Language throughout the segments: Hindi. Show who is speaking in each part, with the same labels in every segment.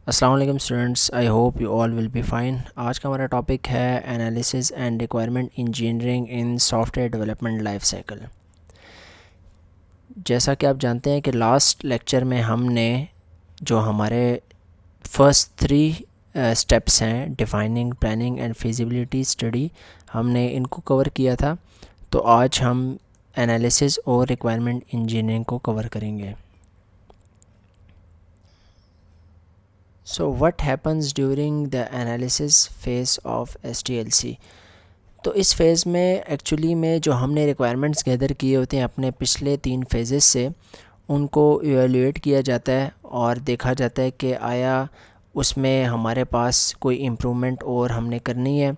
Speaker 1: अस्सलाम वालेकुम students, I hope you all will be fine. आज का हमारा टॉपिक है analysis and requirement engineering in software development life cycle. जैसा कि आप जानते हैं कि लास्ट लेक्चर में हमने जो हमारे फर्स्ट थ्री स्टेप्स हैं, defining, planning and feasibility study, हमने इनको कवर किया था। तो आज हम एनालिसिस और रिक्वायरमेंट इंजीनियरिंग को कवर करेंगे। So what happens during the analysis phase of SDLC? तो इस फेज़ में एक्चुअली में जो हमने रिक्वायरमेंट्स गैदर किए होते हैं अपने पिछले 3 फेजेस से, उनको इवेलुएट किया जाता है और देखा जाता है कि आया उसमें हमारे पास कोई इम्प्रूवमेंट और हमने करनी है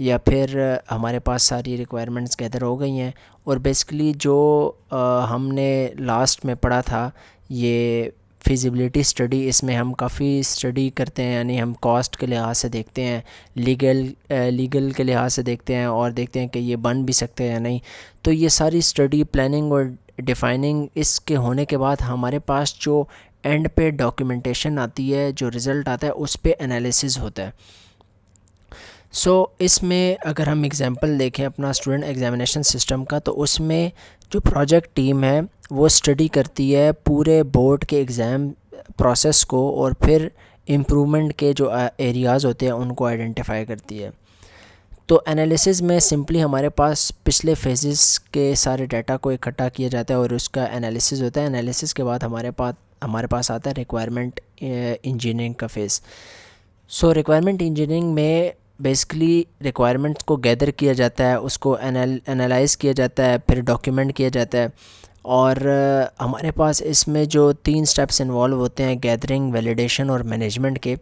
Speaker 1: या फिर हमारे पास सारी रिक्वायरमेंट्स गैदर हो गई हैं। और बेसिकली जो हमने लास्ट में पढ़ा था, ये फिजिबिलिटी स्टडी, इसमें हम काफ़ी स्टडी करते हैं, यानी हम कॉस्ट के लिहाज से देखते हैं, लीगल के लिहाज से देखते हैं और देखते हैं कि ये बन भी सकते हैं या नहीं। तो ये सारी स्टडी, प्लानिंग और डिफ़ाइनिंग, इसके होने के बाद हमारे पास जो एंड पे डॉक्यूमेंटेशन आती है, जो रिज़ल्ट आता है, उस पे एनालिसिस होता है। इसमें अगर हम एग्ज़ाम्पल देखें अपना स्टूडेंट एग्ज़ामिनेशन सिस्टम का, तो उसमें जो प्रोजेक्ट टीम है वो स्टडी करती है पूरे बोर्ड के एग्ज़ाम प्रोसेस को और फिर इम्प्रूवमेंट के जो एरियाज़ होते हैं उनको आइडेंटिफाई करती है। तो एनालिसिस में सिंपली हमारे पास पिछले फेजेस के सारे डाटा को इकट्ठा किया जाता है और उसका एनालिसिस होता है। एनालिसिस के बाद हमारे पास आता है रिक्वायरमेंट इंजीनियरिंग का फेज़। रिक्वायरमेंट इंजीनियरिंग में बेसिकली रिक्वायरमेंट्स को गैदर किया जाता है, उसको एनालाइज़ किया जाता है, फिर डॉक्यूमेंट किया जाता है। और हमारे पास इसमें जो 3 स्टेप्स इन्वॉल्व होते हैं, गैदरिंग, वैलिडेशन और मैनेजमेंट के।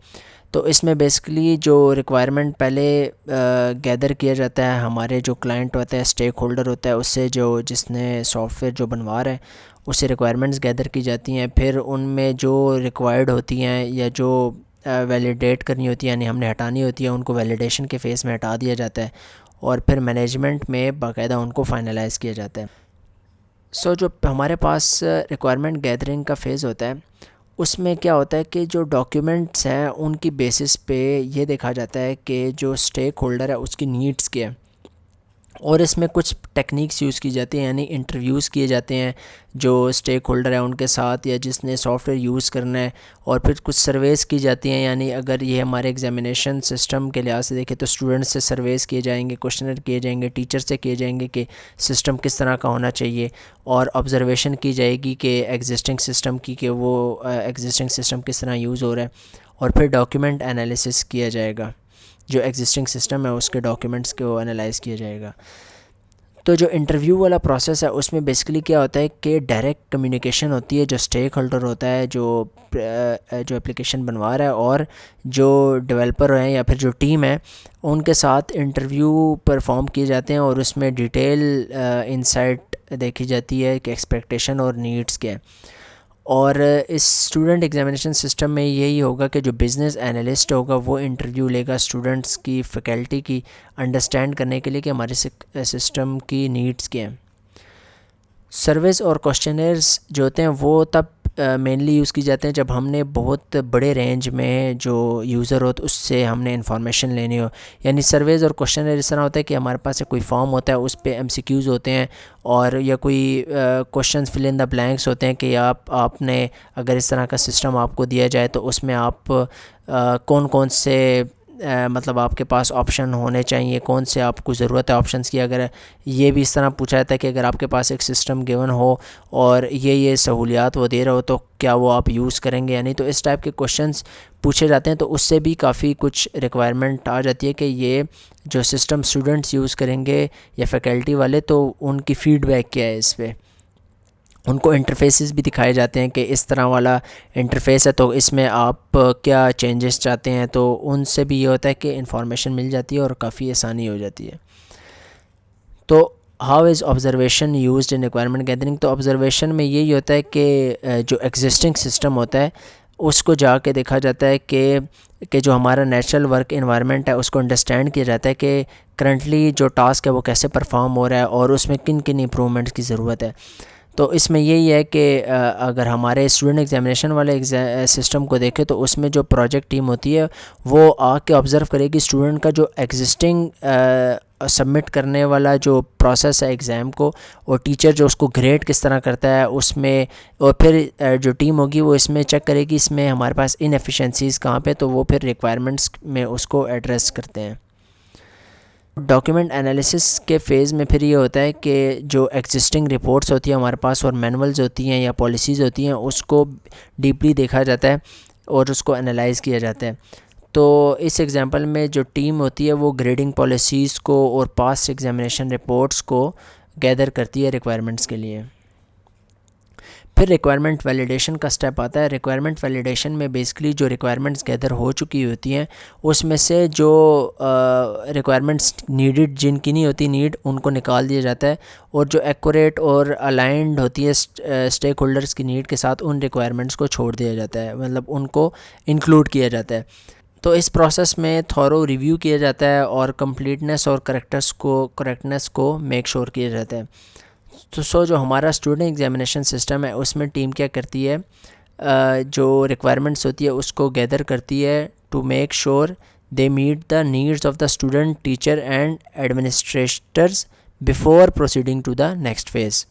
Speaker 1: तो इसमें बेसिकली जो रिक्वायरमेंट पहले गैदर किया जाता है, हमारे जो क्लाइंट होता है, स्टेक होल्डर होता है, उससे जिसने सॉफ्टवेयर जो बनवा रहा है उससे रिक्वायरमेंट्स गैदर की जाती हैं। फिर उनमें जो रिक्वायर्ड होती हैं या जो वैलिडेट करनी होती है, यानी हमने हटानी होती है, उनको वैलिडेशन के फेज़ में हटा दिया जाता है और फिर मैनेजमेंट में बाकायदा उनको फाइनलाइज़ किया जाता है। जो हमारे पास रिक्वायरमेंट गैदरिंग का फ़ेज़ होता है, उसमें क्या होता है कि जो डॉक्यूमेंट्स हैं उनकी बेसिस पे ये देखा जाता है कि जो स्टेक होल्डर है उसकी नीड्स क्या है। और इसमें कुछ टेक्निक्स यूज़ की जाती हैं, यानी इंटरव्यूज़ किए जाते हैं जो स्टेक होल्डर है उनके साथ या जिसने सॉफ्टवेयर यूज़ करना है। और फिर कुछ सर्वेस की जाती हैं, यानी अगर ये हमारे एग्जामिनेशन सिस्टम के लिहाज से देखें तो स्टूडेंट्स से सर्वेस किए जाएंगे, क्वेश्चनर किए जाएंगे, टीचर से किए जाएंगे कि सिस्टम किस तरह का होना चाहिए। और ऑब्जर्वेशन की जाएगी कि एग्जिस्टिंग सिस्टम की, कि वो एग्जिस्टिंग सिस्टम किस तरह यूज़ हो रहा है। और फिर डॉक्यूमेंट एनालिसिस किया जाएगा, जो एग्जिस्टिंग सिस्टम है उसके डॉक्यूमेंट्स को एनालाइज़ किया जाएगा। तो जो इंटरव्यू वाला प्रोसेस है उसमें बेसिकली क्या होता है कि डायरेक्ट कम्युनिकेशन होती है, जो स्टेक होल्डर होता है, जो एप्लीकेशन बनवा रहा है, और जो डेवलपर हैं या फिर जो टीम है, उनके साथ इंटरव्यू परफॉर्म किए जाते हैं और उसमें डिटेल इंसाइट देखी जाती है कि एक्सपेक्टेशन और नीड्स क्या है। और इस स्टूडेंट एग्जामिनेशन सिस्टम में यही होगा कि जो बिज़नेस एनालिस्ट होगा वो इंटरव्यू लेगा स्टूडेंट्स की, फैकल्टी की, अंडरस्टैंड करने के लिए कि हमारे सिस्टम की नीड्स क्या हैं। सर्वेस और क्वेश्चनर्स जो होते हैं वो तब मेनली यूज़ की जाते हैं जब हमने बहुत बड़े रेंज में जो यूज़र हो तो उससे हमने इंफॉर्मेशन लेनी हो। यानी सर्वेज़ और क्वेश्चनर इस तरह होता है कि हमारे पास कोई फॉर्म होता है, उस पर MCQs होते हैं और या कोई questions fill in the blanks होते हैं कि आपने अगर इस तरह का सिस्टम आपको दिया जाए तो उसमें आप कौन कौन से मतलब आपके पास ऑप्शन होने चाहिए, कौन से आपको ज़रूरत है ऑप्शंस की। अगर ये भी इस तरह पूछा जाता है कि अगर आपके पास एक सिस्टम गिवन हो और ये सहूलियात वो दे रहा हो तो क्या वो आप यूज़ करेंगे या नहीं। तो इस टाइप के क्वेश्चंस पूछे जाते हैं। तो उससे भी काफ़ी कुछ रिक्वायरमेंट आ जाती है कि ये जो सिस्टम स्टूडेंट्स यूज़ करेंगे या फैकल्टी वाले, तो उनकी फ़ीडबैक क्या है इस पर। उनको इंटरफेसेस भी दिखाए जाते हैं कि इस तरह वाला इंटरफेस है तो इसमें आप क्या चेंजेस चाहते हैं। तो उनसे भी ये होता है कि इंफॉर्मेशन मिल जाती है और काफ़ी आसानी हो जाती है। तो how is observation used in requirement gathering. तो ऑब्जर्वेशन में यही होता है कि जो एग्जिस्टिंग सिस्टम होता है उसको जाके देखा जाता है कि जो हमारा नेचुरल वर्क इन्वायरमेंट है उसको अंडरस्टैंड किया जाता है कि करंटली जो टास्क है वो कैसे परफॉर्म हो रहा है और उसमें किन किन इम्प्रूवमेंट्स की ज़रूरत है। तो इसमें यही है कि अगर हमारे स्टूडेंट एग्जामिनेशन वाले सिस्टम को देखें तो उसमें जो प्रोजेक्ट टीम होती है वो आके ऑब्ज़र्व करेगी स्टूडेंट का जो एग्जिस्टिंग सबमिट करने वाला जो प्रोसेस है एग्ज़ाम को, और टीचर जो उसको ग्रेड किस तरह करता है उसमें, और फिर जो टीम होगी वो इसमें चेक करेगी इसमें हमारे पास इनएफिशिएंसीज़ कहाँ पे, तो वो फिर रिक्वायरमेंट्स में उसको एड्रेस करते हैं। डॉक्यूमेंट एनालिसिस के फ़ेज़ में फिर ये होता है कि जो एग्जिस्टिंग रिपोर्ट्स होती है हमारे पास और मैनुअल्स होती हैं या पॉलिसीज़ होती हैं उसको डीपली देखा जाता है और उसको एनालाइज़ किया जाता है। तो इस एग्ज़ाम्पल में जो टीम होती है वो ग्रेडिंग पॉलिसीज़ को और पास्ट एग्जामिनेशन रिपोर्ट्स को गैदर करती है रिक्वायरमेंट्स के लिए। फिर रिक्वायरमेंट वैलिडेशन का स्टेप आता है। रिक्वायरमेंट वैलिडेशन में बेसिकली जो रिक्वायरमेंट्स गैदर हो चुकी होती हैं उसमें से जो रिक्वायरमेंट्स नीडेड जिनकी नहीं होती नीड, उनको निकाल दिया जाता है, और जो एक्यूरेट और अलाइंड होती है स्टेक होल्डर्स की नीड के साथ उन रिक्वायरमेंट्स को छोड़ दिया जाता है, मतलब उनको इंक्लूड किया जाता है। तो इस प्रोसेस में थॉरो रिव्यू किया जाता है और कंप्लीटनेस और करेक्टनेस को मेक श्योर किया जाता है। तो जो हमारा स्टूडेंट एग्जामिनेशन सिस्टम है उसमें टीम क्या करती है, जो रिक्वायरमेंट्स होती है उसको गैदर करती है to make sure they meet the needs of the student, teacher and administrators before proceeding to the next phase.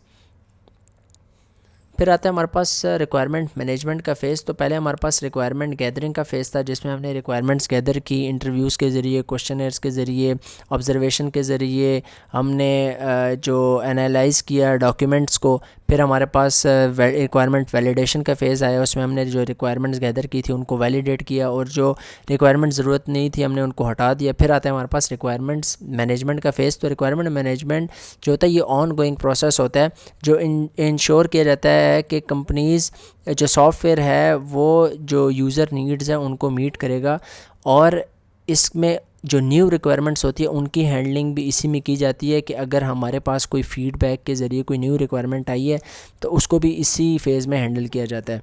Speaker 1: फिर आता है हमारे पास रिक्वायरमेंट मैनेजमेंट का फ़ेज़। तो पहले हमारे पास रिक्वायरमेंट गैदरिंग का फ़ेज़ था जिसमें हमने रिक्वायरमेंट्स गैदर की इंटरव्यूज़ के ज़रिए, क्वेश्चनर्स के ज़रिए, ऑब्जर्वेशन के ज़रिए, हमने जो एनालाइज़ किया डॉक्यूमेंट्स को। फिर हमारे पास रिक्वायरमेंट वैलिडेशन का फ़ेज़ आया, उसमें हमने जो रिक्वायरमेंट्स गैदर की थी उनको वैलिडेट किया और जो रिक्वायरमेंट ज़रूरत नहीं थी हमने उनको हटा दिया। फिर आता है हमारे पास रिक्वायरमेंट्स मैनेजमेंट का फ़ेज़। तो रिक्वायरमेंट मैनेजमेंट जो होता है ये ऑन गोइंग प्रोसेस होता है जो इंश्योर किया जाता है कि कंपनीज़ जो सॉफ्टवेयर है वो जो यूज़र नीड्स हैं उनको मीट करेगा, और इसमें जो न्यू रिक्वायरमेंट्स होती है उनकी हैंडलिंग भी इसी में की जाती है कि अगर हमारे पास कोई फ़ीडबैक के ज़रिए कोई न्यू रिक्वायरमेंट आई है तो उसको भी इसी फेज़ में हैंडल किया जाता है।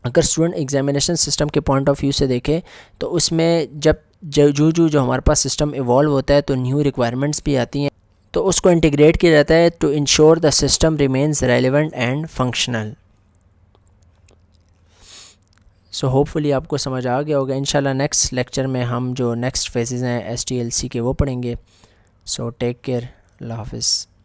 Speaker 1: अगर स्टूडेंट एग्जामिनेशन सिस्टम के पॉइंट ऑफ व्यू से देखें तो उसमें जब जो हमारे पास सिस्टम इवॉल्व होता है तो न्यू रिक्वायरमेंट्स भी आती हैं, तो उसको इंटीग्रेट किया जाता है to ensure the system remains relevant and functional. So hopefully आपको समझ आ गया होगा। इंशाल्लाह नेक्स्ट लेक्चर में हम जो नेक्स्ट फेजेज़ हैं STLC के वो पढ़ेंगे। सो टेक केयर, अल्लाह हाफ़िज़।